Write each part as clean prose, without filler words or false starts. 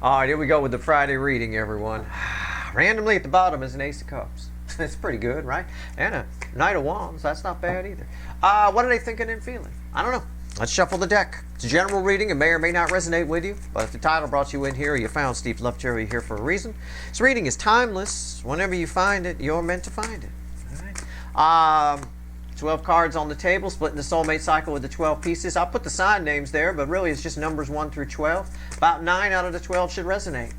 All right, here we go with the Friday reading, everyone. Randomly at the bottom is an Ace of Cups. It's pretty good, right? And a Knight of Wands. That's not bad either. What are they thinking and feeling? I don't know. Let's shuffle the deck. It's a general reading. It may or may not resonate with you, but if the title brought you in here or you found Steve Lovecherry here for a reason, this reading is timeless. Whenever you find it, you're meant to find it. All right. 12 cards on the table, splitting the soulmate cycle with the 12 pieces. I'll put the sign names there, but really it's just numbers 1 through 12. About 9 out of the 12 should resonate.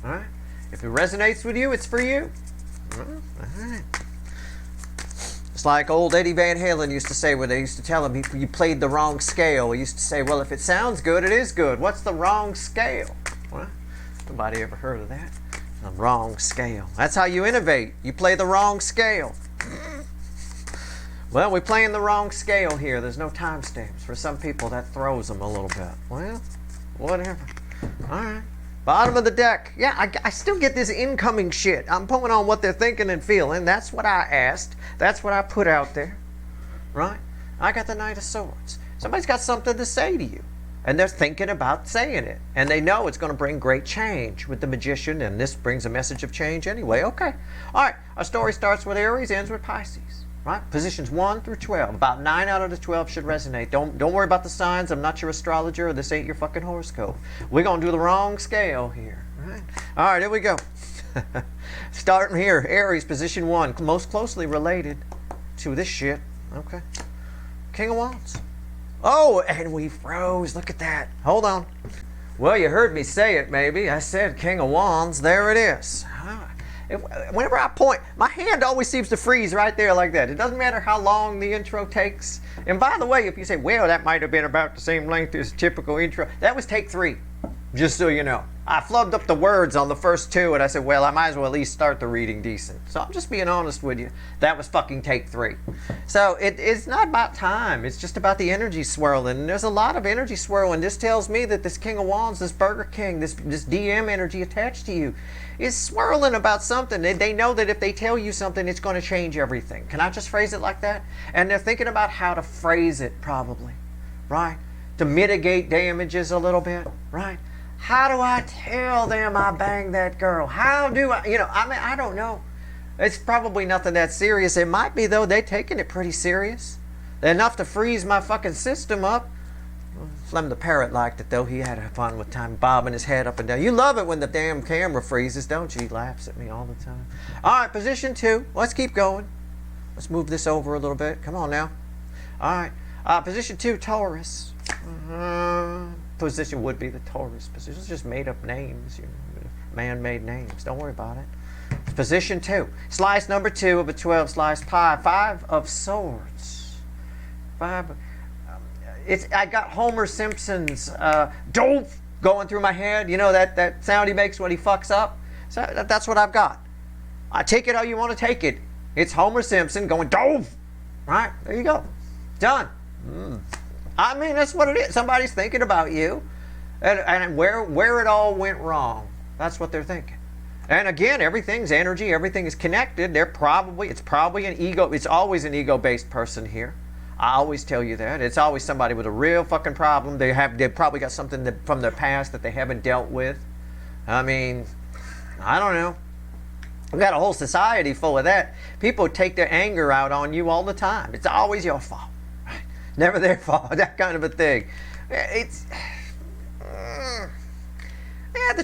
All right. If it resonates with you, it's for you. All right. It's like old Eddie Van Halen used to say, where they used to tell him you played the wrong scale. He used to say, well, if it sounds good, it is good. What's the wrong scale? Well, nobody ever heard of that. The wrong scale. That's how you innovate. You play the wrong scale. Well, we're playing the wrong scale here. There's no timestamps. For some people, that throws them a little bit. Well, whatever. All right. Bottom of the deck. Yeah, I still get this incoming shit. I'm pulling on what they're thinking and feeling. That's what I asked. That's what I put out there. Right? I got the Knight of Swords. Somebody's got something to say to you. And they're thinking about saying it. And they know it's going to bring great change with the Magician. And this brings a message of change anyway. Okay. All right. Our story starts with Aries, ends with Pisces. Right? Positions 1 through 12. About 9 out of the 12 should resonate. Don't worry about the signs. I'm not your astrologer. This ain't your fucking horoscope. We're going to do the wrong scale here. Right? All right, here we go. Starting here. Aries, position 1. Most closely related to this shit. Okay. King of Wands. Oh, and we froze. Look at that. Hold on. Well, you heard me say it, maybe. I said King of Wands. There it is. Whenever I point, my hand always seems to freeze right there like that. It doesn't matter how long the intro takes. And by the way, if you say, well, that might have been about the same length as a typical intro, that was take 3, just so you know. I flubbed up the words on the first 2, and I said, well, I might as well at least start the reading decent. So I'm just being honest with you. That was fucking take 3. So it's not about time. It's just about the energy swirling. And there's a lot of energy swirling. This tells me that this King of Wands, this Burger King, this DM energy attached to you is swirling about something. They know that if they tell you something, it's going to change everything. Can I just phrase it like that? And they're thinking about how to phrase it, probably. Right? To mitigate damages a little bit. Right? How do I tell them I banged that girl? How do I, I don't know. It's probably nothing that serious. It might be, though. They're taking it pretty serious. Enough to freeze my fucking system up. Flem the parrot liked it, though. He had fun with time bobbing his head up and down. You love it when the damn camera freezes, don't you? He laughs at me all the time. All right, position 2. Let's keep going. Let's move this over a little bit. Come on now. All right. Position 2, Taurus. Position would be the Taurus position. It's just made up names, man-made names. Don't worry about it. Position 2. Slice number 2 of a 12 slice pie. 5 of Swords. 5. I got Homer Simpson's dope going through my head. You know that sound he makes when he fucks up? So that's what I've got. I take it how you want to take it. It's Homer Simpson going dope. Right? There you go. Done. I mean, that's what it is. Somebody's thinking about you and where it all went wrong. That's what they're thinking. And again, everything's energy. Everything is connected. It's probably an ego. It's always an ego-based person here. I always tell you that. It's always somebody with a real fucking problem. They've probably got something from their past that they haven't dealt with. I mean, I don't know. We've got a whole society full of that. People take their anger out on you all the time. It's always your fault. Never their fault, that kind of a thing. They're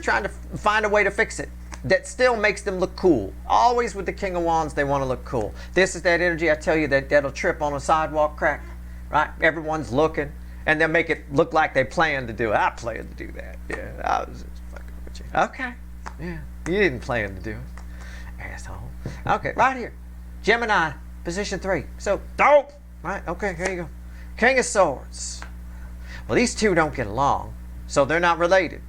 trying to find a way to fix it that still makes them look cool. Always with the King of Wands, they want to look cool. This is that energy, I tell you, that'll trip on a sidewalk crack. Right? Everyone's looking, and they'll make it look like they planned to do it. I planned to do that. Yeah, I was just fucking with you. Okay. Yeah, you didn't plan to do it. Asshole. Okay, right here. Gemini, position 3. So, dope. Right, okay, here you go. King of Swords. Well, these two don't get along, so they're not related.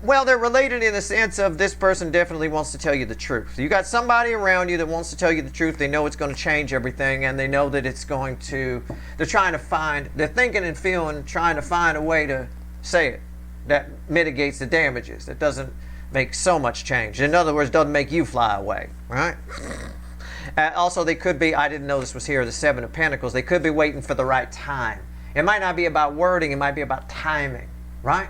Well, they're related in the sense of this person definitely wants to tell you the truth. You got somebody around you that wants to tell you the truth. They know it's going to change everything, and they know that it's going to, they're thinking and feeling, trying to find a way to say it that mitigates the damages, that doesn't make so much change. In other words, doesn't make you fly away, right? Also, they could be, I didn't know this was here, the 7 of Pentacles. They could be waiting for the right time. It might not be about wording. It might be about timing, right?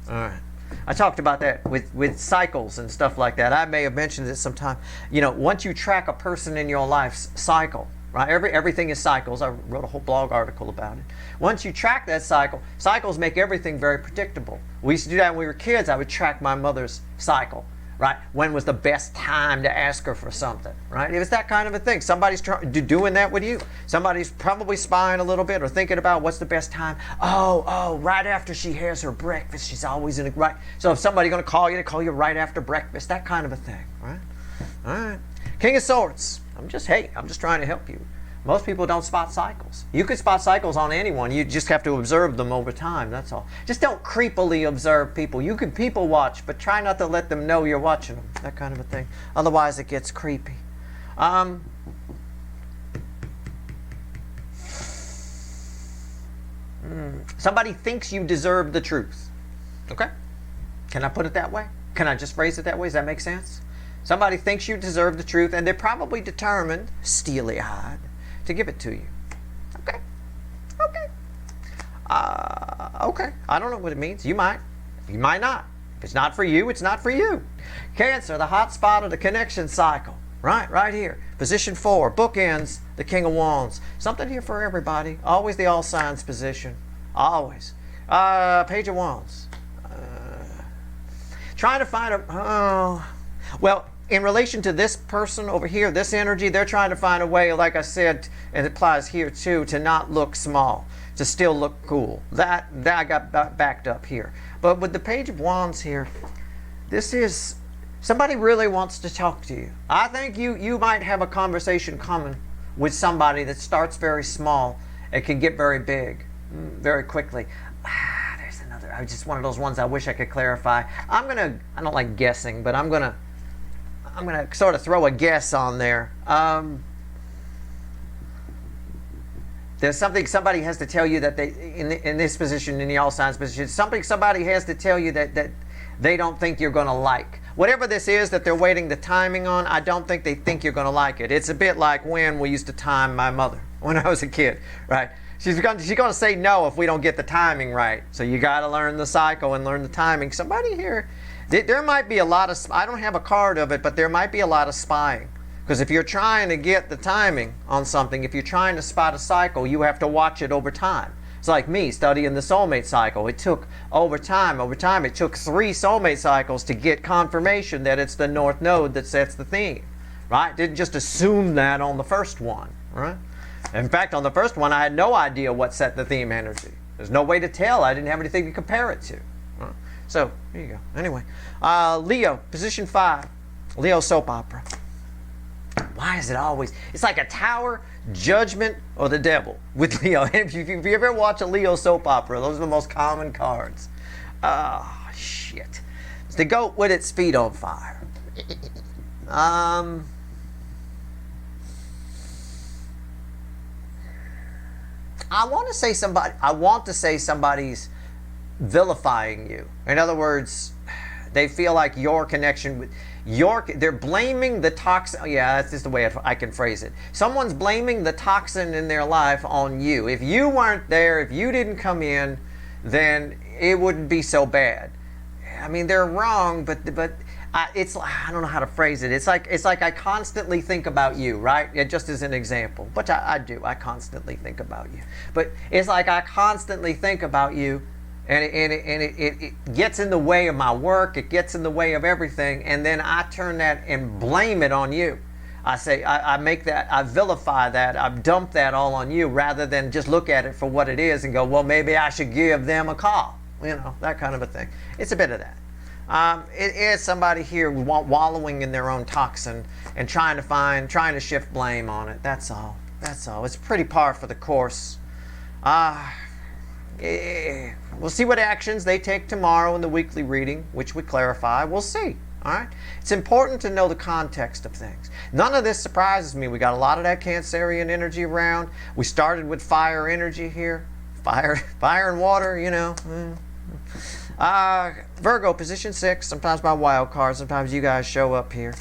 All right. I talked about that with cycles and stuff like that. I may have mentioned it sometime. You know, once you track a person in your life's cycle, right? Everything is cycles. I wrote a whole blog article about it. Once you track that cycle, cycles make everything very predictable. We used to do that when we were kids. I would track my mother's cycle, right? When was the best time to ask her for something, right? It was that kind of a thing. Somebody's doing that with you. Somebody's probably spying a little bit or thinking about what's the best time. Oh, right after she has her breakfast, she's always in a, right? So if somebody's going to call you right after breakfast, that kind of a thing, right? All right. King of Swords. I'm just trying to help you. Most people don't spot cycles. You could spot cycles on anyone. You just have to observe them over time, that's all. Just don't creepily observe people. You can people watch, but try not to let them know you're watching them. That kind of a thing. Otherwise, it gets creepy. Somebody thinks you deserve the truth. Okay? Can I put it that way? Can I just phrase it that way? Does that make sense? Somebody thinks you deserve the truth, and they're probably determined, steely-eyed, to give it to you. Okay. Okay. I don't know what it means. You might. You might not. If it's not for you, it's not for you. Cancer, the hot spot of the connection cycle. Right here. Position 4. Bookends, the King of Wands. Something here for everybody. Always the all signs position. Always. Page of Wands. Trying to find a... well, in relation to this person over here, this energy, they're trying to find a way, like I said, and it applies here too, to not look small, to still look cool. That I got backed up here. But with the Page of Wands here, this is, somebody really wants to talk to you. I think you might have a conversation coming with somebody that starts very small and can get very big very quickly. There's another, just one of those ones I wish I could clarify. I don't like guessing, but I'm gonna sort of throw a guess on there. There's something somebody has to tell you that they, in this position, in the all signs position, somebody has to tell you that they don't think you're going to like. Whatever this is that they're waiting the timing on, I don't think they think you're going to like it. It's a bit like when we used to time my mother when I was a kid, right? She's going to say no if we don't get the timing right. So you got to learn the cycle and learn the timing. Somebody here, there might be a lot of, I don't have a card of it, but there might be a lot of spying. Because if you're trying to get the timing on something, if you're trying to spot a cycle, you have to watch it over time. It's like me studying the soulmate cycle. It took over time, it took 3 soulmate cycles to get confirmation that it's the North Node that sets the theme, right? Didn't just assume that on the first one, right? In fact, on the first one, I had no idea what set the theme energy. There's no way to tell. I didn't have anything to compare it to. Right? So, there you go. Anyway, Leo, position 5, Leo soap opera. Why is it always, it's like a Tower, Judgment, or the Devil with Leo. If you ever watch a Leo soap opera, those are the most common cards. Oh, shit. It's the goat with its feet on fire. I want to say somebody's vilifying you. In other words, they feel like your connection with they're blaming the toxin. Yeah, that's just the way I can phrase it. Someone's blaming the toxin in their life on you. If you weren't there, if you didn't come in, then it wouldn't be so bad. I mean, they're wrong, but it's, I don't know how to phrase it. It's like I constantly think about you, right? Just as an example, but I do. I constantly think about you. But it's like I constantly think about you. And it gets in the way of my work, it gets in the way of everything, and then I turn that and blame it on you. I say, I make that, I vilify that, I dump that all on you rather than just look at it for what it is and go, well, maybe I should give them a call. You know, that kind of a thing. It's a bit of that. It is somebody here wallowing in their own toxin and trying to shift blame on it. That's all. That's all. It's pretty par for the course. We'll see what actions they take tomorrow in the weekly reading, which we clarify. We'll see. All right? It's important to know the context of things. None of this surprises me. We got a lot of that Cancerian energy around. We started with fire energy here. Fire and water, you know. Virgo, position 6. Sometimes my wild card. Sometimes you guys show up here.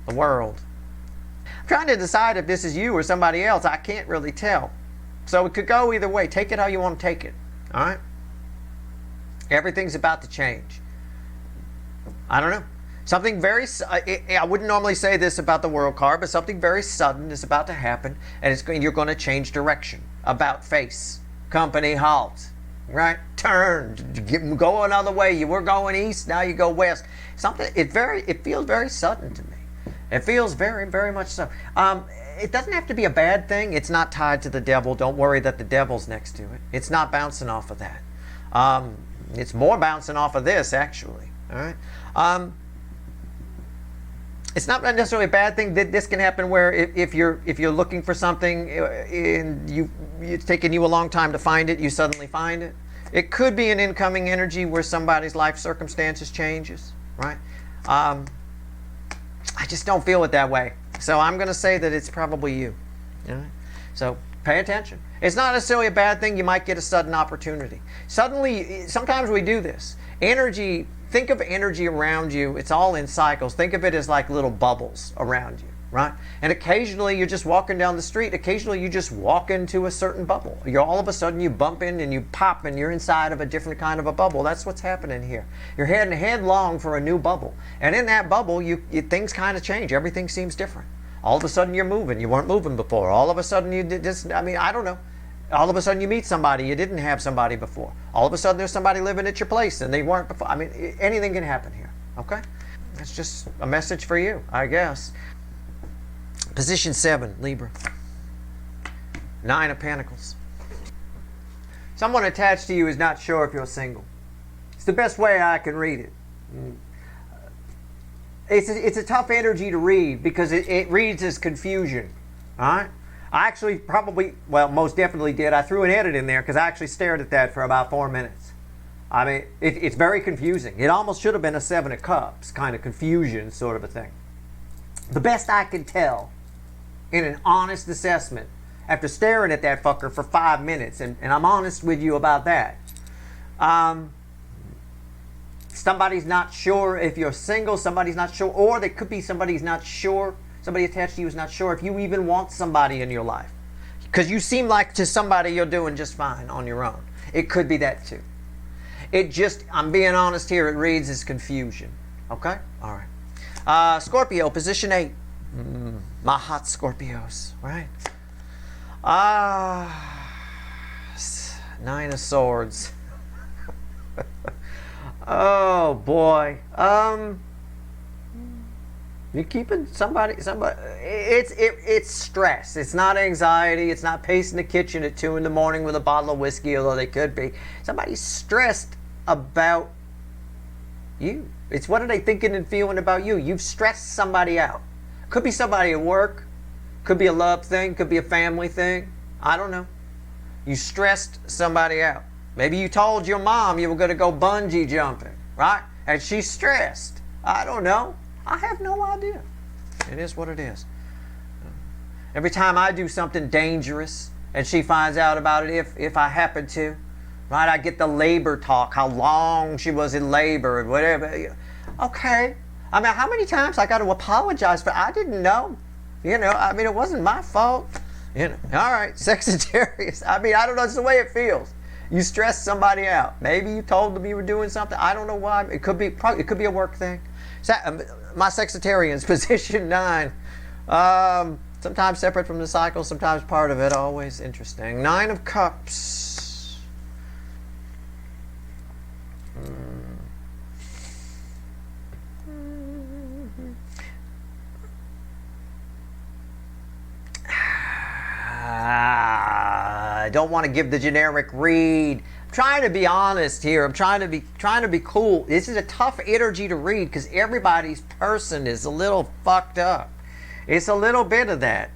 The world. I'm trying to decide if this is you or somebody else. I can't really tell. So it could go either way. Take it how you want to take it. All right? Everything's about to change. I don't know. Something very, I wouldn't normally say this about the world card, but something very sudden is about to happen, and you're going to change direction. About face, company, halt, right? Turn, go another way. You were going east, now you go west. Something, it feels very sudden to me. It feels very, very much so. It doesn't have to be a bad thing. It's not tied to the devil. Don't worry that the devil's next to it. It's not bouncing off of that. It's more bouncing off of this, actually. All right. It's not necessarily a bad thing. This can happen where if you're looking for something and it's taken you a long time to find it, you suddenly find it. It could be an incoming energy where somebody's life circumstances changes, right? I just don't feel it that way. So I'm going to say that it's probably you. All right? So pay attention. It's not necessarily a bad thing. You might get a sudden opportunity. Suddenly, sometimes we do this. Energy. Think of energy around you. It's all in cycles. Think of it as like little bubbles around you, right? And occasionally you're just walking down the street. Occasionally you just walk into a certain bubble. All of a sudden you bump in and you pop and you're inside of a different kind of a bubble. That's what's happening here. You're heading headlong for a new bubble. And in that bubble, things kind of change. Everything seems different. All of a sudden you're moving. You weren't moving before. All of a sudden you did this. I mean, I don't know. All of a sudden you meet somebody, you didn't have somebody before. All of a sudden there's somebody living at your place and they weren't before. I mean, anything can happen here, okay? That's just a message for you, I guess. Position 7, Libra. 9 of Pentacles. Someone attached to you is not sure if you're single. It's the best way I can read it. It's a tough energy to read because it reads as confusion, all right? I actually most definitely did. I threw an edit in there because I actually stared at that for about 4 minutes. I mean, it's very confusing. It almost should have been a 7 of Cups, kind of confusion sort of a thing. The best I can tell in an honest assessment, after staring at that fucker for 5 minutes, and I'm honest with you about that, somebody's not sure if you're single, somebody's not sure, or there could be somebody's not sure. Somebody attached to you is not sure if you even want somebody in your life. Because you seem like to somebody you're doing just fine on your own. It could be that too. I'm being honest here, it reads as confusion. Okay? All right. Scorpio, position 8. My hot Scorpios, right? 9 of Swords. Oh boy. You're keeping somebody. It's stress. It's not anxiety. It's not pacing the kitchen at 2 in the morning with a bottle of whiskey, although they could be. Somebody's stressed about you. It's what are they thinking and feeling about you? You've stressed somebody out. Could be somebody at work. Could be a love thing. Could be a family thing. I don't know. You stressed somebody out. Maybe you told your mom you were going to go bungee jumping, right? And she's stressed. I don't know. I have no idea. It is what it is. Every time I do something dangerous and she finds out about it, if I happen to, right, I get the labor talk, how long she was in labor and whatever. Okay. I mean, how many times I got to apologize for, I didn't know. You know, I mean, it wasn't my fault. You know, all right, Sagittarius. I mean, I don't know, it's the way it feels. You stressed somebody out. Maybe you told them you were doing something. I don't know why. It could be a work thing. My Sagittarians, position 9. Sometimes separate from the cycle, sometimes part of it. Always interesting. 9 of Cups. I don't want to give the generic read. I'm trying to be honest here. I'm trying to be cool. This is a tough energy to read because everybody's person is a little fucked up. It's a little bit of that.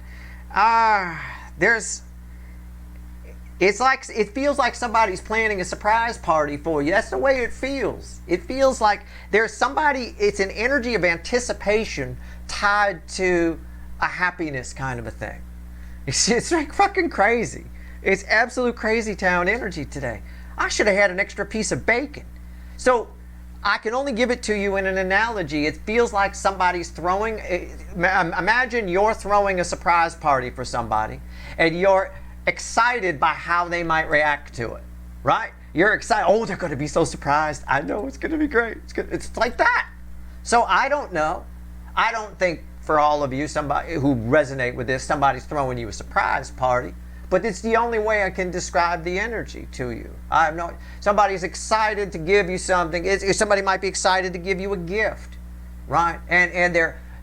It feels like somebody's planning a surprise party for you. That's the way it feels. It feels like there's somebody, it's an energy of anticipation tied to a happiness kind of a thing. It's like fucking crazy. It's absolute crazy town energy today. I should have had an extra piece of bacon. So I can only give it to you in an analogy. It feels like somebody's throwing, imagine you're throwing a surprise party for somebody and you're excited by how they might react to it, right? You're excited. Oh, they're going to be so surprised. I know it's going to be great. It's like that. So I don't know. I don't think for all of you, somebody who resonate with this, somebody's throwing you a surprise party. But it's the only way I can describe the energy to you. I have no. Somebody's excited to give you something. Somebody might be excited to give you a gift, right? And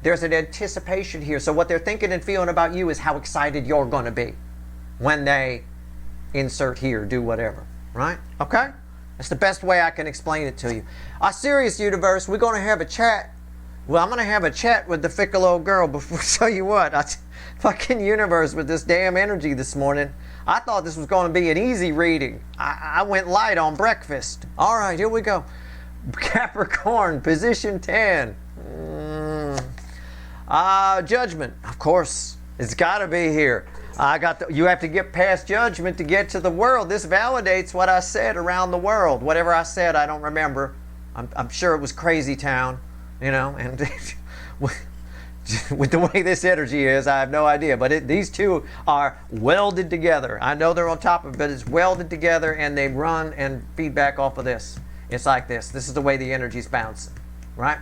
there's an anticipation here. So what they're thinking and feeling about you is how excited you're going to be when they insert here, do whatever, right? Okay? That's the best way I can explain it to you. Our serious universe, we're going to have a chat. Well, I'm going to have a chat with the fickle old girl before. Tell you what, fucking universe with this damn energy this morning. I thought this was going to be an easy reading. I went light on breakfast. All right, here we go. Capricorn, position 10. Judgment, of course. It's got to be here. You have to get past judgment to get to the world. This validates what I said around the world. Whatever I said, I don't remember. I'm sure it was crazy town, you know, and with the way this energy is, I have no idea. But these two are welded together. I know they're on top of it, but it's welded together, and they run and feedback off of this. It's like this. This is the way the energy's bouncing, right?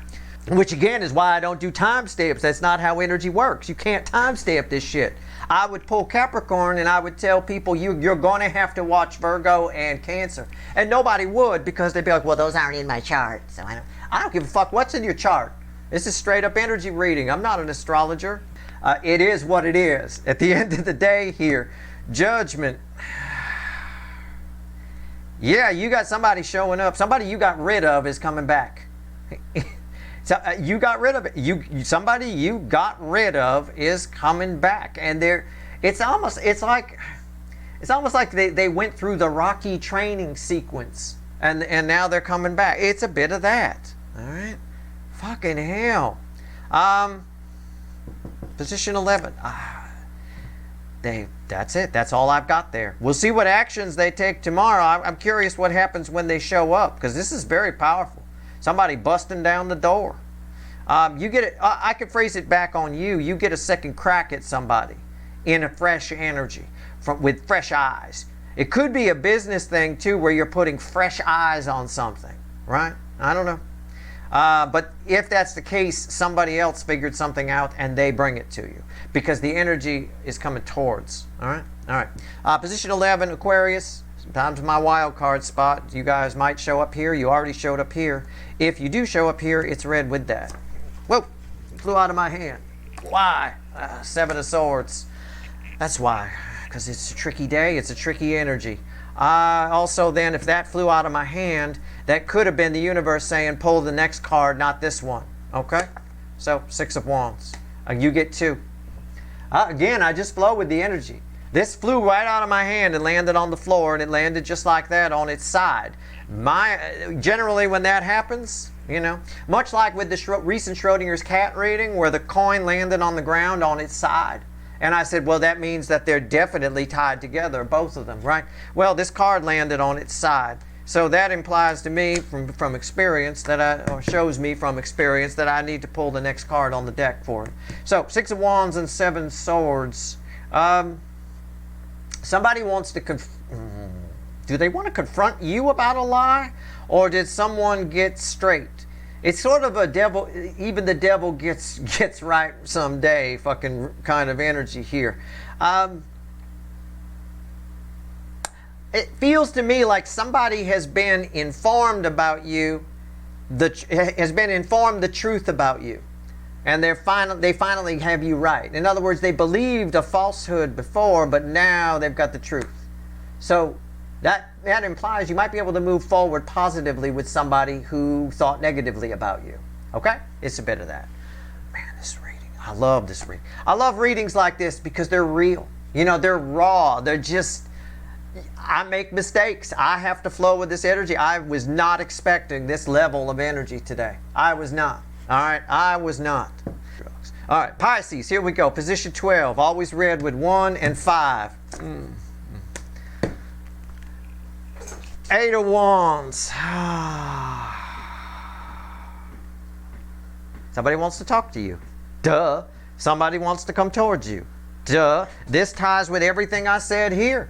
Which again is why I don't do timestamps. That's not how energy works. You can't timestamp this shit. I would pull Capricorn and I would tell people you're going to have to watch Virgo and Cancer. And nobody would, because they'd be like, well, those aren't in my chart. So I don't give a fuck what's in your chart. This is straight up energy reading. I'm not an astrologer. It is what it is. At the end of the day here, judgment. Yeah, you got somebody showing up. Somebody you got rid of is coming back. So you got rid of it. Somebody you got rid of is coming back, and it's almost like they went through the Rocky training sequence, and now they're coming back. It's a bit of that. All right, fucking hell. Position 11. That's it. That's all I've got there. We'll see what actions they take tomorrow. I'm curious what happens when they show up, because this is very powerful. Somebody busting down the door. You get it. I could phrase it back on you. You get a second crack at somebody in a fresh energy, with fresh eyes. It could be a business thing too, where you're putting fresh eyes on something, right? I don't know. But if that's the case, somebody else figured something out and they bring it to you, because the energy is coming towards. All right. All right. Position 11, Aquarius. Sometimes my wild card spot. You guys might show up here. You already showed up here. If you do show up here, it's red with that. Whoa, it flew out of my hand. Why? 7 of Swords. That's why. Because it's a tricky day. It's a tricky energy. Also then, if that flew out of my hand, that could have been the universe saying, pull the next card, not this one. Okay? So, 6 of Wands. You get 2. Again, I just flow with the energy. This flew right out of my hand and landed on the floor, and it landed just like that on its side. Generally when that happens, you know, much like with the recent Schrodinger's cat reading, where the coin landed on the ground on its side. And I said, well, that means that they're definitely tied together, both of them, right? Well, this card landed on its side. So that implies to me from experience or shows me from experience that I need to pull the next card on the deck for it. So 6 of Wands and 7 Swords. Somebody wants to do they want to confront you about a lie, or did someone get straight? It's sort of a devil, even the devil gets right someday fucking kind of energy here. It feels to me like somebody has been informed about you, has been informed the truth about you, and they finally have you right. In other words, they believed a falsehood before, but now they've got the truth. So that implies you might be able to move forward positively with somebody who thought negatively about you. Okay? It's a bit of that. Man, this reading. I love this reading. I love readings like this because they're real. You know, they're raw. They're just, I make mistakes. I have to flow with this energy. I was not expecting this level of energy today. I was not. All right? I was not. All right, Pisces, here we go. Position 12. Always red with 1 and 5. 8 of Wands. Somebody wants to talk to you. Duh. Somebody wants to come towards you. Duh. This ties with everything I said here.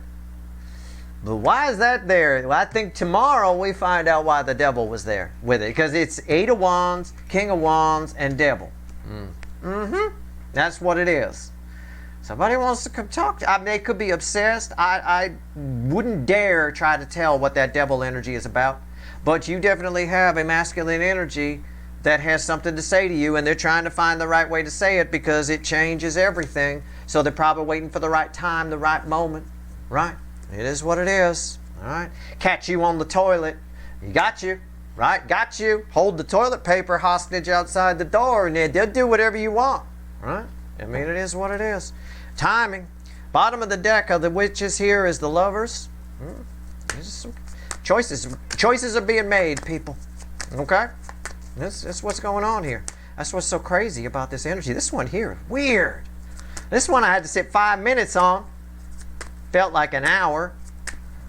But why is that there? Well, I think tomorrow we find out why the devil was there with it. Because it's 8 of Wands, King of Wands, and devil. That's what it is. Somebody wants to come talk to. I mean, they could be obsessed. I wouldn't dare try to tell what that devil energy is about. But you definitely have a masculine energy that has something to say to you, and they're trying to find the right way to say it because it changes everything. So they're probably waiting for the right time, the right moment. Right? It is what it is. All right? Catch you on the toilet. You got you. Right? Got you. Hold the toilet paper hostage outside the door, and they'll do whatever you want. Right? I mean, it is what it is. Timing. Bottom of the deck of the witches here is the lovers. There's some choices are being made, people. Okay? That's what's going on here. That's what's so crazy about this energy. This one here, weird. This one I had to sit 5 minutes on. Felt like an hour.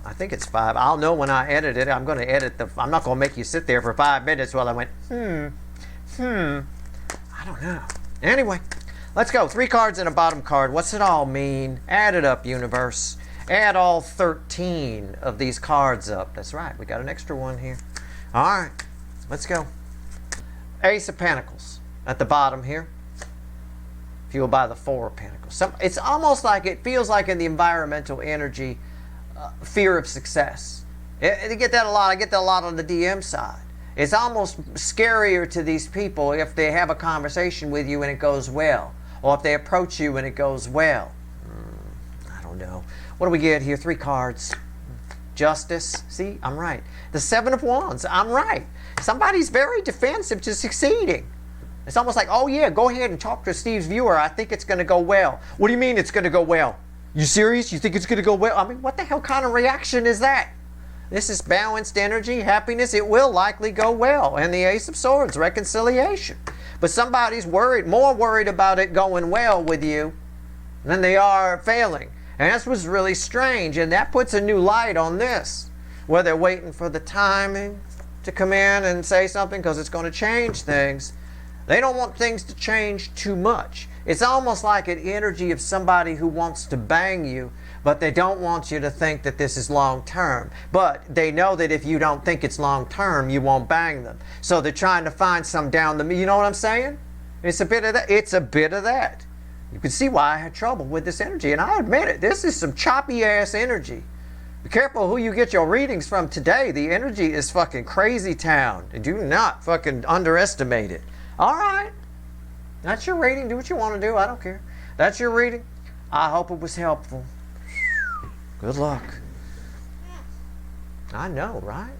I think it's 5. I'll know when I edit it. I'm going to edit I'm not going to make you sit there for 5 minutes while I went, I don't know. Anyway, let's go. 3 cards and a bottom card. What's it all mean? Add it up, universe. Add all 13 of these cards up. That's right. We got an extra one here. All right. Let's go. Ace of Pentacles at the bottom here. Fueled by the 4 of Pentacles. It's almost like, it feels like in the environmental energy, fear of success. I get that a lot. I get that a lot on the DM side. It's almost scarier to these people if they have a conversation with you and it goes well. Or if they approach you and it goes well. I don't know. What do we get here? 3 cards. Justice. See, I'm right. The 7 of Wands. I'm right. Somebody's very defensive to succeeding. It's almost like, oh yeah, go ahead and talk to Steve's viewer. I think it's going to go well. What do you mean it's going to go well? You serious? You think it's going to go well? I mean, what the hell kind of reaction is that? This is balanced energy, happiness. It will likely go well. And the Ace of Swords, reconciliation. But somebody's more worried about it going well with you than they are failing. And that's what's really strange. And that puts a new light on this. Where they're waiting for the timing to come in and say something because it's going to change things. They don't want things to change too much. It's almost like an energy of somebody who wants to bang you, but they don't want you to think that this is long term. But they know that if you don't think it's long term, you won't bang them. So they're trying to find some down the middle. You know what I'm saying? It's a bit of that. It's a bit of that. You can see why I had trouble with this energy. And I admit it, this is some choppy ass energy. Be careful who you get your readings from today. The energy is fucking crazy town. And do not fucking underestimate it. All right. That's your reading. Do what you want to do. I don't care. That's your reading. I hope it was helpful. Good luck. I know, right?